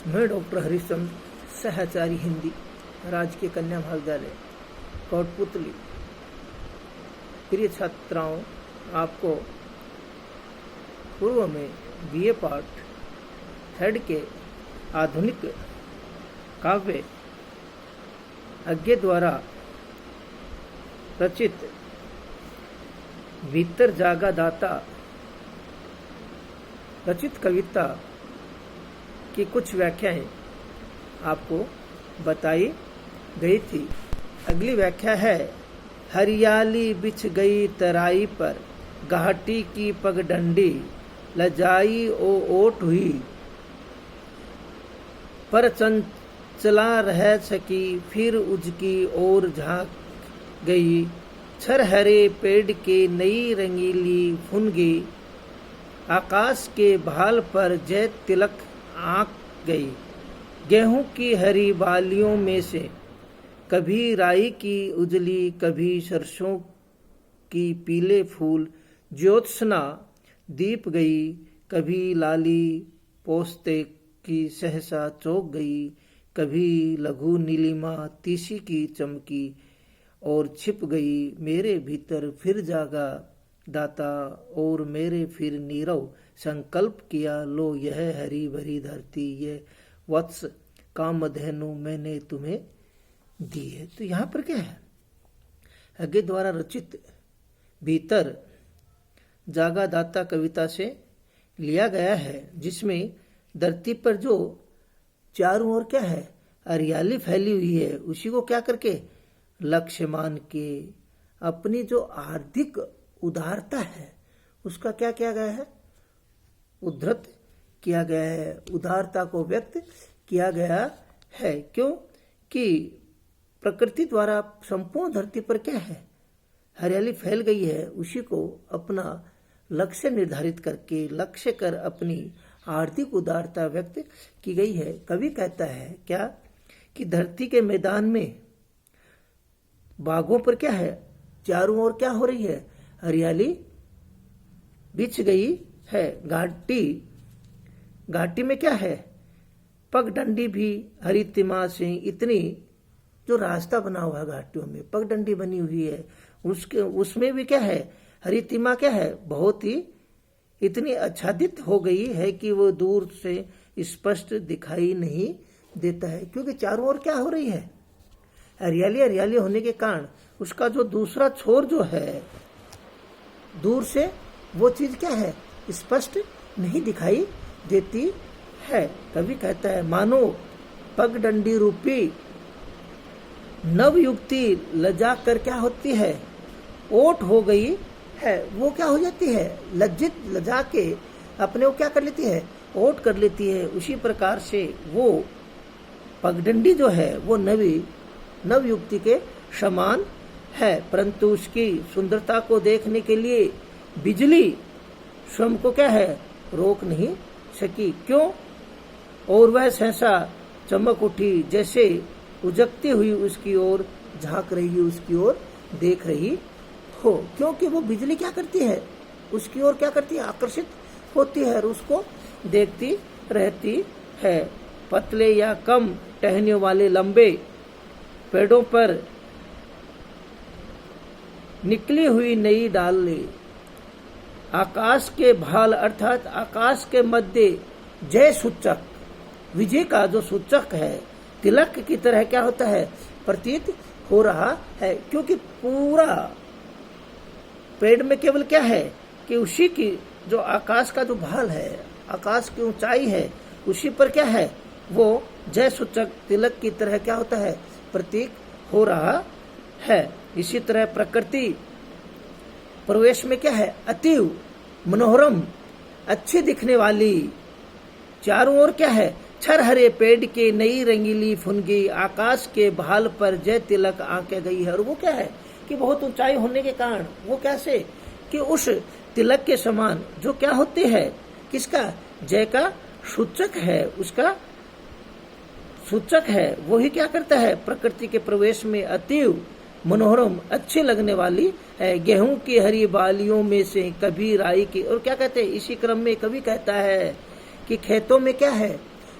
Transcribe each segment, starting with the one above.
मैं डॉक्टर हरिश्चंद्र, सहचारी हिंदी, राजकीय कन्या महाविद्यालय कोटपुतली। प्रिय छात्राओं, आपको पूर्व में बीए पाठ थर्ड के आधुनिक काव्य अज्ञे द्वारा रचित भीतर जागा दाता रचित कविता की कुछ व्याख्याएं आपको बताई गई थी। अगली व्याख्या है, हरियाली बिछ गई तराई पर, घाटी की पगडंडी लजाई ओ ओट हुई, पर चंचला रह सकी फिर उजकी ओर झांक गई, छर हरे पेड़ के नई रंगीली फुनगी, आकाश के भाल पर जय तिलक आंक गई, गेहूं की हरी बालियों में से कभी राई की उजली, कभी सरसों की पीले फूल ज्योत्सना दीप गई, कभी लाली पोस्ते की सहसा चौक गई, कभी लघु नीलिमा तीसी की चमकी और छिप गई, मेरे भीतर फिर जागा दाता और मेरे फिर नीरव संकल्प किया, लो यह हरी भरी धरती, ये वत्स कामधेनु मैंने तुम्हें दी है। तो यहाँ पर क्या है, अज्ञे द्वारा रचित भीतर जागा दाता कविता से लिया गया है, जिसमें धरती पर जो चारों ओर क्या है हरियाली फैली हुई है, उसी को क्या करके लक्ष्य मान के अपनी जो आर्थिक उदारता है उसका क्या किया गया है, उद्धृत किया गया है, उदारता को व्यक्त किया गया है। क्यों कि प्रकृति द्वारा संपूर्ण धरती पर क्या है हरियाली फैल गई है, उसी को अपना लक्ष्य निर्धारित करके लक्ष्य कर अपनी आर्थिक उदारता व्यक्त की गई है। कवि कहता है क्या कि धरती के मैदान में बागों पर क्या है चारों ओर क्या हो रही है हरियाली बिछ गई है, घाटी में क्या है पगडंडी भी हरितिमा से, इतनी जो रास्ता बना हुआ है घाटियों में पगडंडी बनी हुई है, उसमें भी क्या है हरितिमा क्या है बहुत ही इतनी आच्छादित हो गई है कि वो दूर से स्पष्ट दिखाई नहीं देता है, क्योंकि चारों ओर क्या हो रही है हरियाली होने के कारण उसका जो दूसरा छोर जो है दूर से वो चीज क्या है स्पष्ट नहीं दिखाई देती है। कवि कहता है, मानो पगडंडी रूपी नव युक्ति लजा कर क्या होती है ओट हो गई है, वो क्या हो जाती है लज्जित लजा के अपने को क्या कर लेती है ओट कर लेती है। उसी प्रकार से वो पगडंडी जो है वो नव युक्ति के समान है, परंतु उसकी सुंदरता को देखने के लिए बिजली स्वयं को क्या है रोक नहीं सकी। क्यों? और वह सहसा चमक उठी, जैसे उजगती हुई उसकी ओर झांक रही, उसकी ओर देख रही हो, क्योंकि वो बिजली क्या करती है उसकी ओर क्या करती है आकर्षित होती है और उसको देखती रहती है। पतले या कम टहनियों वाले लंबे पेड़ों पर निकली हुई नई डाली, आकाश के भाल अर्थात आकाश के मध्य जय सूचक, विजय का जो सूचक है तिलक की तरह क्या होता है प्रतीत हो रहा है, क्योंकि पूरा पेड़ में केवल क्या है कि उसी की जो आकाश का जो भाल है आकाश की ऊंचाई है उसी पर क्या है वो जय सूचक तिलक की तरह क्या होता है प्रतीक हो रहा है। इसी तरह प्रकृति प्रवेश में क्या है अतीव मनोहरम अच्छी दिखने वाली, चारों ओर क्या है छर हरे पेड़ के नई रंगीली फुनगी, आकाश के भाल पर जय तिलक आंके गई है। और वो क्या है कि बहुत ऊंचाई होने के कारण वो कैसे कि उस तिलक के समान जो क्या होती है किसका जय का सूचक है, उसका सूचक है, वही क्या करता है प्रकृति के प्रवेश में अतीव मनोहरम अच्छी लगने वाली है। गेहूं की हरी बालियों में से कभी राई की, और क्या कहते हैं इसी क्रम में कवि कहता है कि खेतों में क्या है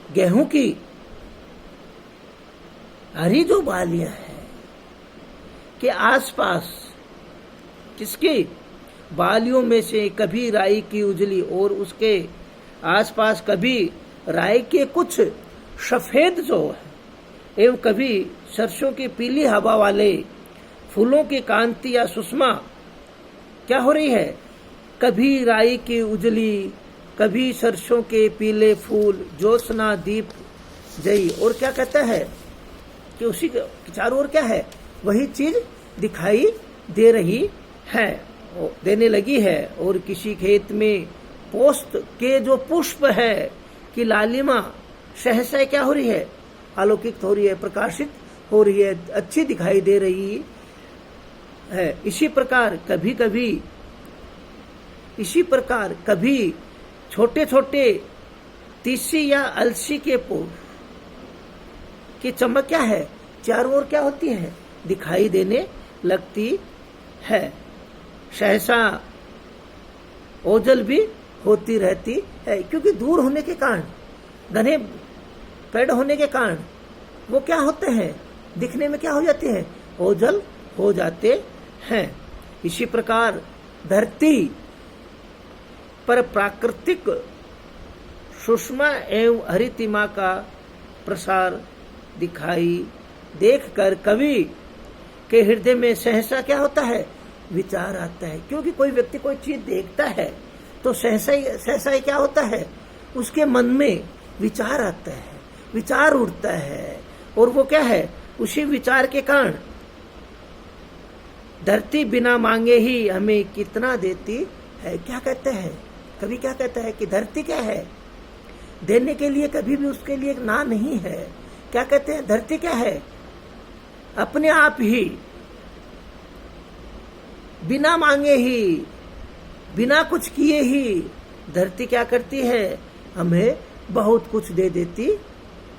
गेहूं की हरी जो बालियां हैं के आसपास किसकी बालियों में से कभी राई की उजली और उसके आसपास कभी राई के कुछ सफेद जो है एवं कभी सरसों की पीली हवा वाले फूलों की कांति या सुषमा क्या हो रही है, कभी राई की उजली, कभी सरसों के पीले फूल, ज्योत्सना दीप जई, और क्या कहता है कि उसी के चारों ओर क्या है, वही चीज दिखाई दे रही है, देने लगी है। और किसी खेत में पोस्त के जो पुष्प है कि लालिमा सहसा क्या हो रही है, आलोकित हो रही है, प्रकाशित हो रही है, अच्छी दिखाई दे रही है। इसी प्रकार कभी छोटे छोटे तीसी या अलसी के पुष्प की चमक क्या है, चारों ओर क्या होती है, दिखाई देने लगती है। सहसा ओझल भी होती रहती है, क्योंकि दूर होने के कारण, घने पेड़ होने के कारण वो क्या होते हैं, दिखने में क्या हो जाते हैं, ओझल हो जाते हैं। इसी प्रकार धरती पर प्राकृतिक सुषमा एवं हरितिमा का प्रसार दिखाई देखकर कवि के हृदय में सहसा क्या होता है, विचार आता है। क्योंकि कोई व्यक्ति कोई चीज देखता है तो सहसा ही क्या होता है, उसके मन में विचार आता है, विचार उठता है, और वो क्या है, उसी विचार के कारण धरती बिना मांगे ही हमें कितना देती है। क्या कहते हैं कभी, क्या कहता है कि धरती क्या है, देने के लिए कभी भी उसके लिए ना नहीं है। क्या कहते हैं, धरती क्या है, अपने आप ही बिना मांगे ही, बिना कुछ किए ही धरती क्या करती है, हमें बहुत कुछ दे देती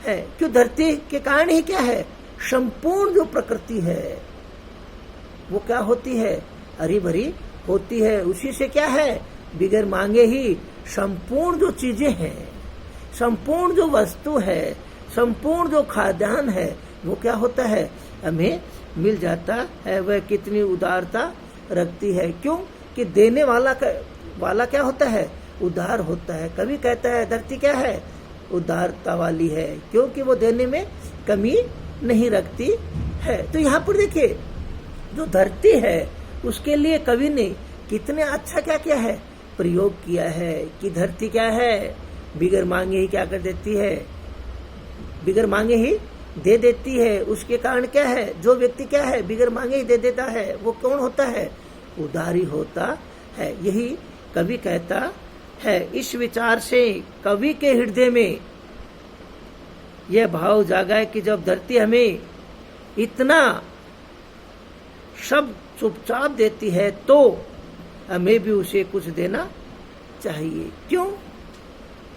है। क्यों, धरती के कारण ही क्या है, संपूर्ण जो प्रकृति है वो क्या होती है, हरी भरी होती है। उसी से क्या है, बिगर मांगे ही संपूर्ण जो चीजें हैं, संपूर्ण जो वस्तु है, संपूर्ण जो खाद्यान्न है, वो क्या होता है, हमें मिल जाता है। वह कितनी उदारता रखती है। क्यों कि देने वाला क्या होता है, उदार होता है। कभी कहता है धरती क्या है, उदारता वाली है, क्योंकि वो देने में कमी नहीं रखती है। तो यहाँ पर देखिए, जो धरती है उसके लिए कवि ने कितने अच्छा क्या किया है, प्रयोग किया है कि धरती क्या है, बिगर मांगे ही क्या कर देती है, बिगर मांगे ही दे देती है। उसके कारण क्या है, जो व्यक्ति क्या है, बिगर मांगे ही दे देता है, वो कौन होता है, उदारी होता है। यही कवि कहता है। इस विचार से कवि के हृदय में यह भाव जागा है कि जब धरती हमें इतना सब चुपचाप देती है तो हमें भी उसे कुछ देना चाहिए। क्यों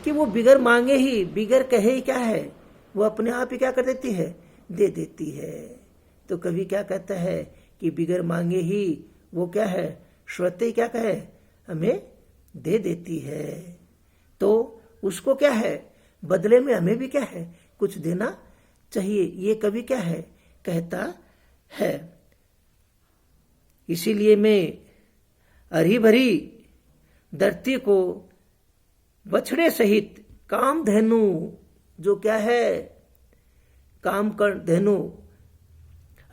कि वो बिगर मांगे ही, बिगर कहे ही क्या है, वो अपने आप ही क्या कर देती है, दे देती है। तो कवि क्या कहता है कि बिगर मांगे ही वो क्या है, स्वतः क्या कहे, हमें दे देती है। तो उसको क्या है, बदले में हमें भी क्या है, कुछ देना चाहिए। ये कवि क्या है, कहता है। इसीलिए मैं हरी भरी धरती को बछड़े सहित कामधेनु, जो क्या है, काम कर धेनु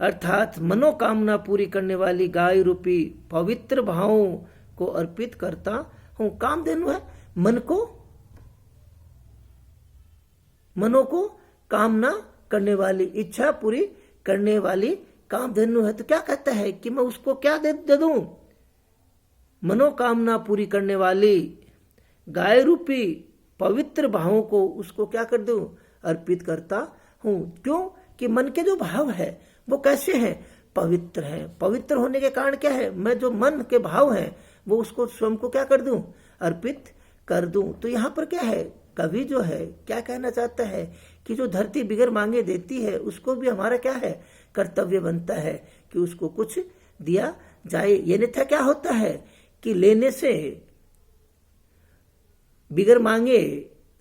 अर्थात मनोकामना पूरी करने वाली गाय रूपी पवित्र भावों को अर्पित करता हूं। कामधेनु है मनो को कामना करने वाली, इच्छा पूरी करने वाली कामधेनु है। तो क्या कहता है कि मैं उसको क्या दे दूं, मनोकामना पूरी करने वाली गाय रूपी पवित्र भावों को उसको क्या कर दूं, अर्पित करता हूं। क्यों कि मन के जो भाव है वो कैसे हैं, पवित्र हैं। पवित्र होने के कारण क्या है, मैं जो मन के भाव हैं वो उसको स्वयं को क्या कर दूं, अर्पित कर दूं। तो यहाँ पर क्या है, कवि जो है क्या कहना चाहता है कि जो धरती बिगर मांगे देती है उसको भी हमारा क्या है, कर्तव्य बनता है कि उसको कुछ दिया जाए। ये अन्यथा क्या होता है कि लेने से, बिगर मांगे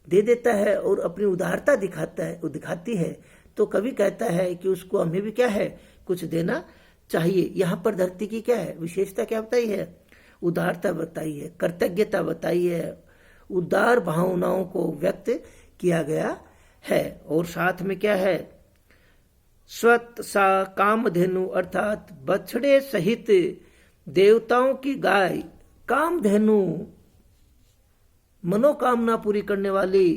दे देता है और अपनी उदारता दिखाती है, तो कवि कहता है कि उसको हमें भी क्या है, कुछ देना चाहिए। यहाँ पर धरती की क्या है विशेषता, क्या बताई है, उदारता बताई है, कृतज्ञता बताई है, उदार भावनाओं को व्यक्त किया गया है। और साथ में क्या है, स्वत सा कामधेनु अर्थात बछड़े सहित देवताओं की गाय, कामधेनु मनोकामना पूरी करने वाली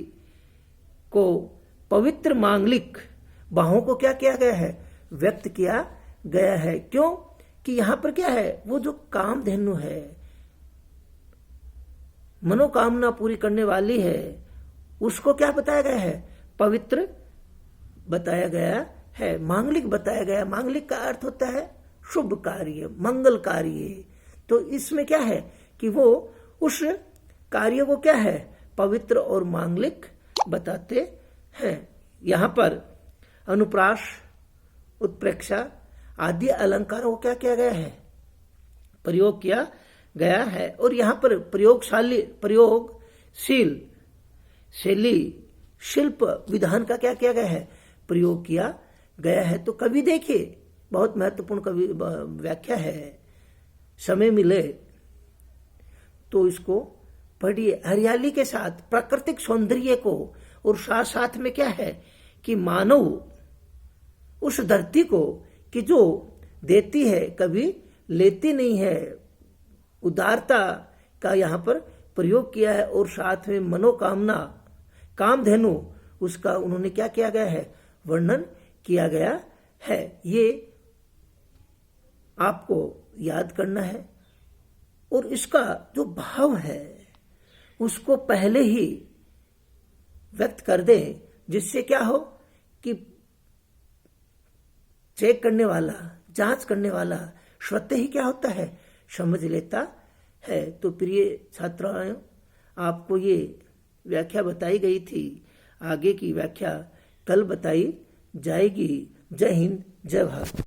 को पवित्र मांगलिक बाहों को क्या किया गया है, व्यक्त किया गया है। क्यों कि यहां पर क्या है, वो जो कामधेनु है, मनोकामना पूरी करने वाली है, उसको क्या बताया गया है, पवित्र बताया गया है, मांगलिक बताया गया। मांगलिक का अर्थ होता है शुभ कार्य, मंगल कार्य। तो इसमें क्या है कि वो उस कार्य को क्या है, पवित्र और मांगलिक बताते हैं। यहां पर अनुप्रास, उत्प्रेक्षा आदि अलंकारों को क्या किया गया है, प्रयोग किया गया है। और यहां पर प्रयोगशील शैली, शिल्प विधान का क्या किया गया है, प्रयोग किया गया है। तो कवि देखिए, बहुत महत्वपूर्ण कवि व्याख्या है, समय मिले तो इसको पढ़िए। हरियाली के साथ प्राकृतिक सौंदर्य को, और साथ साथ में क्या है कि मानव उस धरती को कि जो देती है कभी लेती नहीं है, उदारता का यहाँ पर प्रयोग किया है। और साथ में मनोकामना, कामधेनु, उसका उन्होंने क्या किया गया है, वर्णन किया गया है। ये आपको याद करना है और इसका जो भाव है उसको पहले ही व्यक्त कर दें, जिससे क्या हो कि चेक करने वाला, जांच करने वाला स्वतः ही क्या होता है, समझ लेता है। तो प्रिय छात्राओं, आपको ये व्याख्या बताई गई थी, आगे की व्याख्या कल बताई जाएगी। जय हिंद, जय भारत।